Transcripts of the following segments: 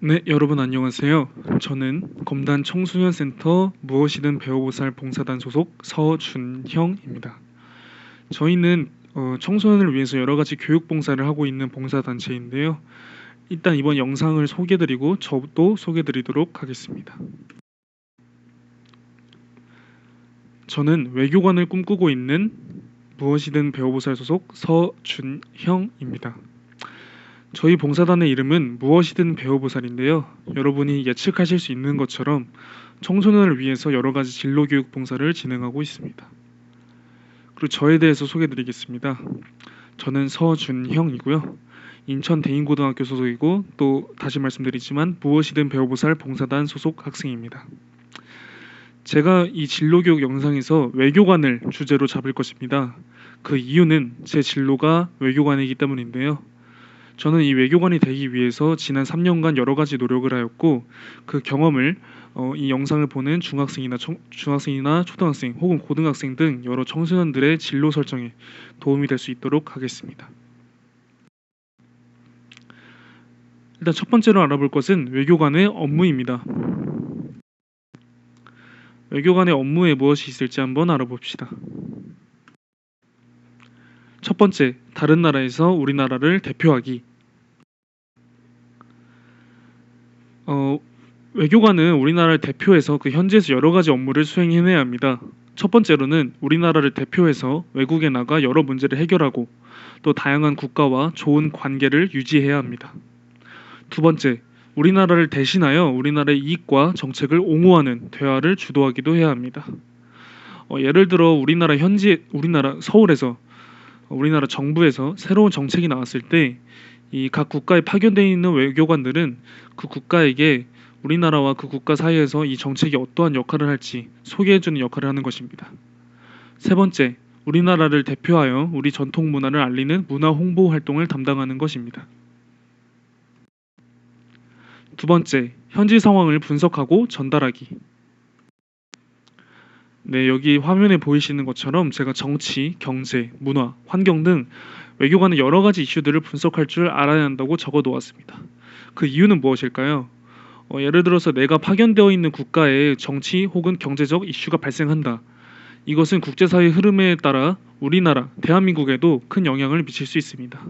네, 여러분 안녕하세요. 저는 검단 청소년센터 무엇이든 배워보살 봉사단 소속 서준형입니다. 저희는 청소년을 위해서 여러 가지 교육 봉사를 하고 있는 봉사단체인데요. 일단 이번 영상을 소개드리고 저도 소개드리도록 하겠습니다. 저는 외교관을 꿈꾸고 있는 무엇이든 배워보살 소속 서준형입니다. 저희 봉사단의 이름은 무엇이든 배워보살인데요. 여러분이 예측하실 수 있는 것처럼 청소년을 위해서 여러 가지 진로교육 봉사를 진행하고 있습니다. 그리고 저에 대해서 소개드리겠습니다. 저는 서준형이고요. 인천 대인고등학교 소속이고 또 다시 말씀드리지만 무엇이든 배워보살 봉사단 소속 학생입니다. 제가 이 진로교육 영상에서 외교관을 주제로 잡을 것입니다. 그 이유는 제 진로가 외교관이기 때문인데요. 저는 이 외교관이 되기 위해서 지난 3년간 여러 가지 노력을 하였고 그 경험을 이 영상을 보는 중학생이나 초등학생 혹은 고등학생 등 여러 청소년들의 진로 설정에 도움이 될 수 있도록 하겠습니다. 일단 첫 번째로 알아볼 것은 외교관의 업무입니다. 외교관의 업무에 무엇이 있을지 한번 알아봅시다. 첫 번째, 다른 나라에서 우리나라를 대표하기. 외교관은 우리나라를 대표해서 그 현지에서 여러 가지 업무를 수행해내야 합니다. 첫 번째로는 우리나라를 대표해서 외국에 나가 여러 문제를 해결하고 또 다양한 국가와 좋은 관계를 유지해야 합니다. 두 번째, 우리나라를 대신하여 우리나라의 이익과 정책을 옹호하는 대화를 주도하기도 해야 합니다. 예를 들어 우리나라 서울에서 우리나라 정부에서 새로운 정책이 나왔을 때 이 각 국가에 파견되어 있는 외교관들은 그 국가에게 우리나라와 그 국가 사이에서 이 정책이 어떠한 역할을 할지 소개해주는 역할을 하는 것입니다. 세 번째, 우리나라를 대표하여 우리 전통 문화를 알리는 문화 홍보 활동을 담당하는 것입니다. 두 번째, 현지 상황을 분석하고 전달하기. 네, 여기 화면에 보이시는 것처럼 제가 정치, 경제, 문화, 환경 등 외교관의 여러 가지 이슈들을 분석할 줄 알아야 한다고 적어 놓았습니다. 그 이유는 무엇일까요? 예를 들어서 내가 파견되어 있는 국가에 정치 혹은 경제적 이슈가 발생한다. 이것은 국제사회 흐름에 따라 우리나라, 대한민국에도 큰 영향을 미칠 수 있습니다.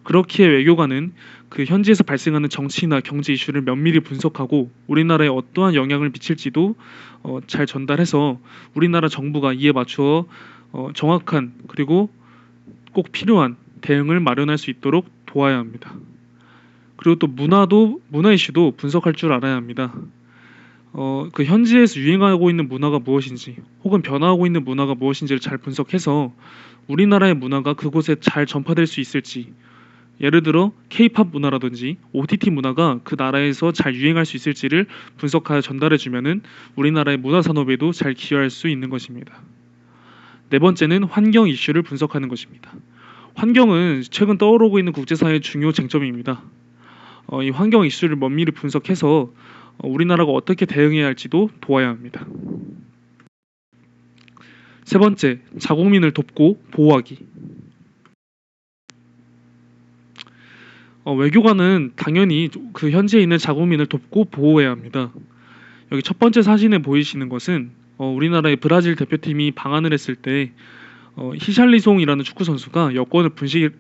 그렇기에 외교관은 그 현지에서 발생하는 정치나 경제 이슈를 면밀히 분석하고 우리나라에 어떠한 영향을 미칠지도 잘 전달해서 우리나라 정부가 이에 맞추어 정확한 그리고 꼭 필요한 대응을 마련할 수 있도록 도와야 합니다. 그리고 또 문화 이슈도 분석할 줄 알아야 합니다. 그 현지에서 유행하고 있는 문화가 무엇인지 혹은 변화하고 있는 문화가 무엇인지를 잘 분석해서 우리나라의 문화가 그곳에 잘 전파될 수 있을지, 예를 들어 K-팝 문화라든지 OTT 문화가 그 나라에서 잘 유행할 수 있을지를 분석하여 전달해 주면은 우리나라의 문화 산업에도 잘 기여할 수 있는 것입니다. 네 번째는 환경 이슈를 분석하는 것입니다. 환경은 최근 떠오르고 있는 국제사회의 중요 쟁점입니다. 이 환경 이슈를 면밀히 분석해서 우리나라가 어떻게 대응해야 할지도 도와야 합니다. 세 번째, 자국민을 돕고 보호하기. 외교관은 당연히 그 현지에 있는 자국민을 돕고 보호해야 합니다. 여기 첫 번째 사진에 보이시는 것은 우리나라의 브라질 대표팀이 방한을 했을 때 히샬리송이라는 축구 선수가 여권을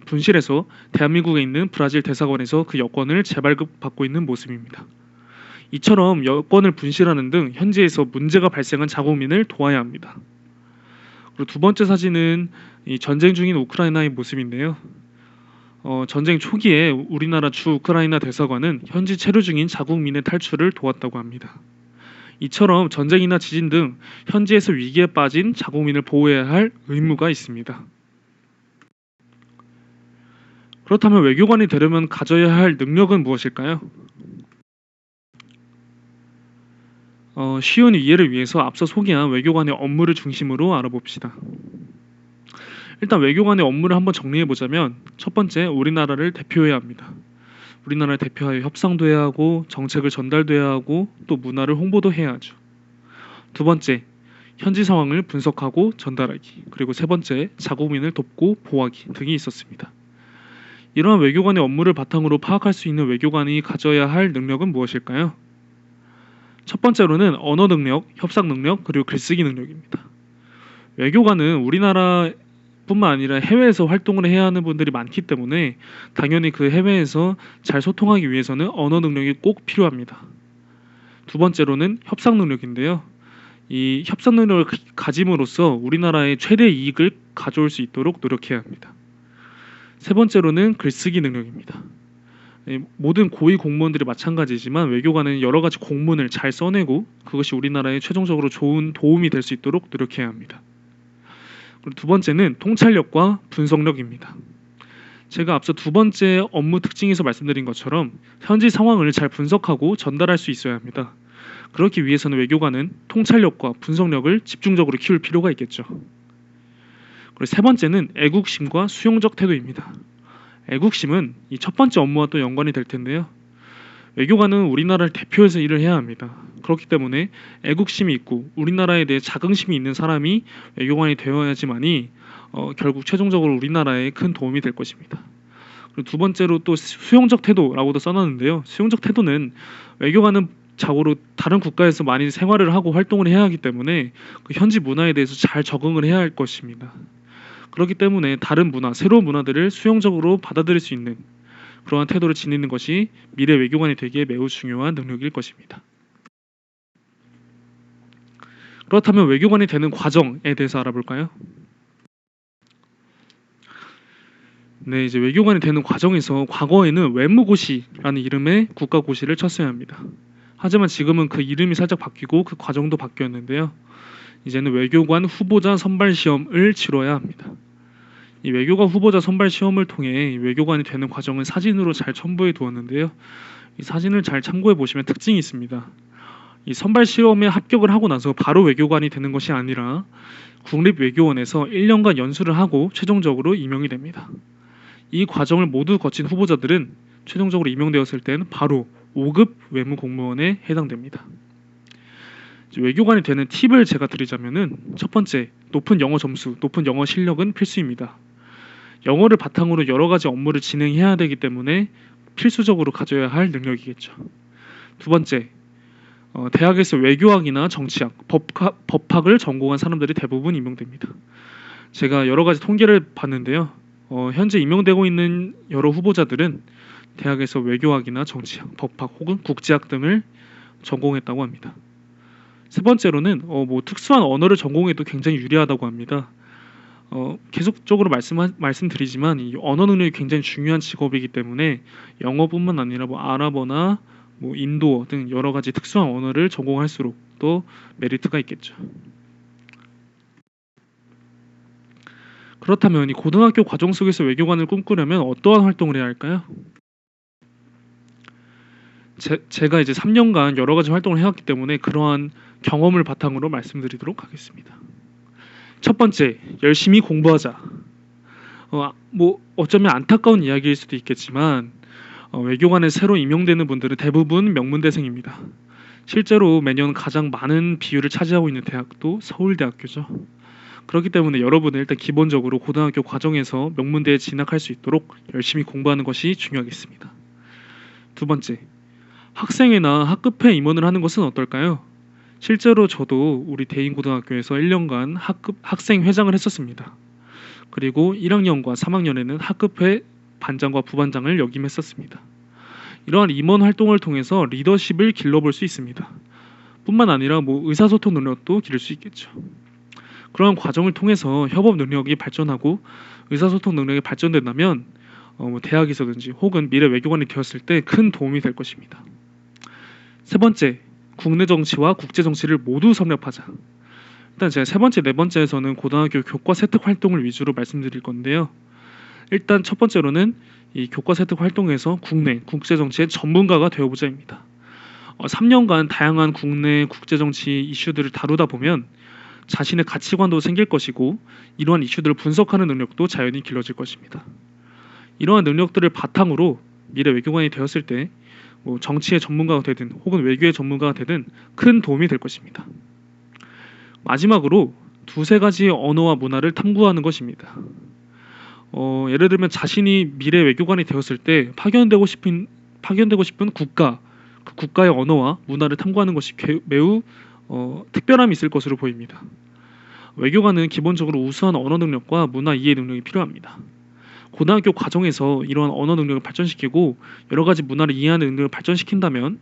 분실해서 대한민국에 있는 브라질 대사관에서 그 여권을 재발급받고 있는 모습입니다. 이처럼 여권을 분실하는 등 현지에서 문제가 발생한 자국민을 도와야 합니다. 그리고 두 번째 사진은 이 전쟁 중인 우크라이나의 모습인데요. 전쟁 초기에 우리나라 주 우크라이나 대사관은 현지 체류 중인 자국민의 탈출을 도왔다고 합니다. 이처럼 전쟁이나 지진 등 현지에서 위기에 빠진 자국민을 보호해야 할 의무가 있습니다. 그렇다면 외교관이 되려면 가져야 할 능력은 무엇일까요? 쉬운 이해를 위해서 앞서 소개한 외교관의 업무를 중심으로 알아봅시다. 일단 외교관의 업무를 한번 정리해보자면 첫 번째, 우리나라를 대표해야 합니다. 우리나라를 대표하여 협상도 해야 하고 정책을 전달도 해야 하고 또 문화를 홍보도 해야 하죠. 두 번째, 현지 상황을 분석하고 전달하기. 그리고 세 번째, 자국민을 돕고 보호하기 등이 있었습니다. 이러한 외교관의 업무를 바탕으로 파악할 수 있는 외교관이 가져야 할 능력은 무엇일까요? 첫 번째로는 언어 능력, 협상 능력, 그리고 글쓰기 능력입니다. 외교관은 우리나라뿐만 아니라 해외에서 활동을 해야 하는 분들이 많기 때문에 당연히 그 해외에서 잘 소통하기 위해서는 언어 능력이 꼭 필요합니다. 두 번째로는 협상 능력인데요. 이 협상 능력을 가짐으로써 우리나라의 최대 이익을 가져올 수 있도록 노력해야 합니다. 세 번째로는 글쓰기 능력입니다. 모든 고위 공무원들이 마찬가지지만 외교관은 여러 가지 공문을 잘 써내고 그것이 우리나라에 최종적으로 좋은 도움이 될 수 있도록 노력해야 합니다. 그리고 두 번째는 통찰력과 분석력입니다. 제가 앞서 두 번째 업무 특징에서 말씀드린 것처럼 현지 상황을 잘 분석하고 전달할 수 있어야 합니다. 그렇기 위해서는 외교관은 통찰력과 분석력을 집중적으로 키울 필요가 있겠죠. 그리고 세 번째는 애국심과 수용적 태도입니다. 애국심은 이 첫 번째 업무와 또 연관이 될 텐데요. 외교관은 우리나라를 대표해서 일을 해야 합니다. 그렇기 때문에 애국심이 있고 우리나라에 대해 자긍심이 있는 사람이 외교관이 되어야지만이 결국 최종적으로 우리나라에 큰 도움이 될 것입니다. 그리고 두 번째로 또 수용적 태도라고도 써놨는데요. 수용적 태도는 외교관은 자고로 다른 국가에서 많이 생활을 하고 활동을 해야 하기 때문에 그 현지 문화에 대해서 잘 적응을 해야 할 것입니다. 그렇기 때문에 다른 문화, 새로운 문화들을 수용적으로 받아들일 수 있는 그러한 태도를 지니는 것이 미래 외교관이 되기에 매우 중요한 능력일 것입니다. 그렇다면 외교관이 되는 과정에 대해서 알아볼까요? 네, 이제 외교관이 되는 과정에서 과거에는 외무고시라는 이름의 국가고시를 쳤어야 합니다. 하지만 지금은 그 이름이 살짝 바뀌고 그 과정도 바뀌었는데요. 이제는 외교관 후보자 선발 시험을 치러야 합니다. 이 외교관 후보자 선발 시험을 통해 외교관이 되는 과정을 사진으로 잘 첨부해 두었는데요. 이 사진을 잘 참고해 보시면 특징이 있습니다. 이 선발 시험에 합격을 하고 나서 바로 외교관이 되는 것이 아니라 국립외교원에서 1년간 연수를 하고 최종적으로 임용이 됩니다. 이 과정을 모두 거친 후보자들은 최종적으로 임용되었을 때는 바로 5급 외무공무원에 해당됩니다. 외교관이 되는 팁을 제가 드리자면은 첫 번째, 높은 영어 점수, 높은 영어 실력은 필수입니다. 영어를 바탕으로 여러 가지 업무를 진행해야 되기 때문에 필수적으로 가져야 할 능력이겠죠. 두 번째, 대학에서 외교학이나 정치학, 법학을 전공한 사람들이 대부분 임용됩니다. 제가 여러 가지 통계를 봤는데요. 현재 임용되고 있는 여러 후보자들은 대학에서 외교학이나 정치학, 법학 혹은 국제학 등을 전공했다고 합니다. 세 번째로는 특수한 언어를 전공해도 굉장히 유리하다고 합니다. 계속적으로 말씀드리지만 이 언어 능력이 굉장히 중요한 직업이기 때문에 영어뿐만 아니라 아랍어나 인도어 등 여러 가지 특수한 언어를 전공할수록 또 메리트가 있겠죠. 그렇다면 이 고등학교 과정 속에서 외교관을 꿈꾸려면 어떠한 활동을 해야 할까요? 제가 이제 3년간 여러 가지 활동을 해왔기 때문에 그러한 경험을 바탕으로 말씀드리도록 하겠습니다. 첫 번째, 열심히 공부하자. 어쩌면 안타까운 이야기일 수도 있겠지만 외교관에 새로 임용되는 분들은 대부분 명문대생입니다. 실제로 매년 가장 많은 비율을 차지하고 있는 대학도 서울대학교죠. 그렇기 때문에 여러분은 일단 기본적으로 고등학교 과정에서 명문대에 진학할 수 있도록 열심히 공부하는 것이 중요하겠습니다. 두 번째, 학생회나 학급회 임원을 하는 것은 어떨까요? 실제로 저도 우리 대인고등학교에서 1년간 학생회장을 했었습니다. 그리고 1학년과 3학년에는 학급회 반장과 부반장을 역임했었습니다. 이러한 임원 활동을 통해서 리더십을 길러볼 수 있습니다. 뿐만 아니라 의사소통 능력도 기를 수 있겠죠. 그러한 과정을 통해서 협업 능력이 발전하고 의사소통 능력이 발전된다면 대학에서든지 혹은 미래 외교관이 되었을 때 큰 도움이 될 것입니다. 세 번째, 국내 정치와 국제 정치를 모두 섭렵하자. 일단 제가 세 번째, 네 번째에서는 고등학교 교과 세특 활동을 위주로 말씀드릴 건데요. 일단 첫 번째로는 이 교과 세특 활동에서 국내 국제 정치의 전문가가 되어보자입니다. 3년간 다양한 국내 국제 정치 이슈들을 다루다 보면 자신의 가치관도 생길 것이고 이러한 이슈들을 분석하는 능력도 자연히 길러질 것입니다. 이러한 능력들을 바탕으로 미래 외교관이 되었을 때 정치의 전문가가 되든 혹은 외교의 전문가가 되든 큰 도움이 될 것입니다. 마지막으로 두세 가지의 언어와 문화를 탐구하는 것입니다. 예를 들면 자신이 미래 외교관이 되었을 때 파견되고 싶은 국가, 그 국가의 언어와 문화를 탐구하는 것이 매우 특별함이 있을 것으로 보입니다. 외교관은 기본적으로 우수한 언어 능력과 문화 이해 능력이 필요합니다. 고등학교 과정에서 이러한 언어 능력을 발전시키고 여러 가지 문화를 이해하는 능력을 발전시킨다면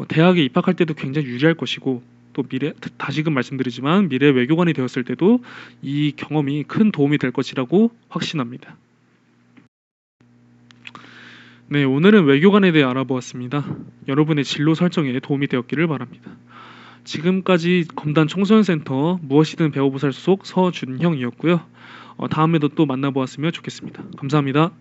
대학에 입학할 때도 굉장히 유리할 것이고, 또 다시금 말씀드리지만 미래 외교관이 되었을 때도 이 경험이 큰 도움이 될 것이라고 확신합니다. 네, 오늘은 외교관에 대해 알아보았습니다. 여러분의 진로 설정에 도움이 되었기를 바랍니다. 지금까지 검단 청소년센터 무엇이든 배워보살 소속 서준형이었고요. 다음에도 또 만나보았으면 좋겠습니다. 감사합니다.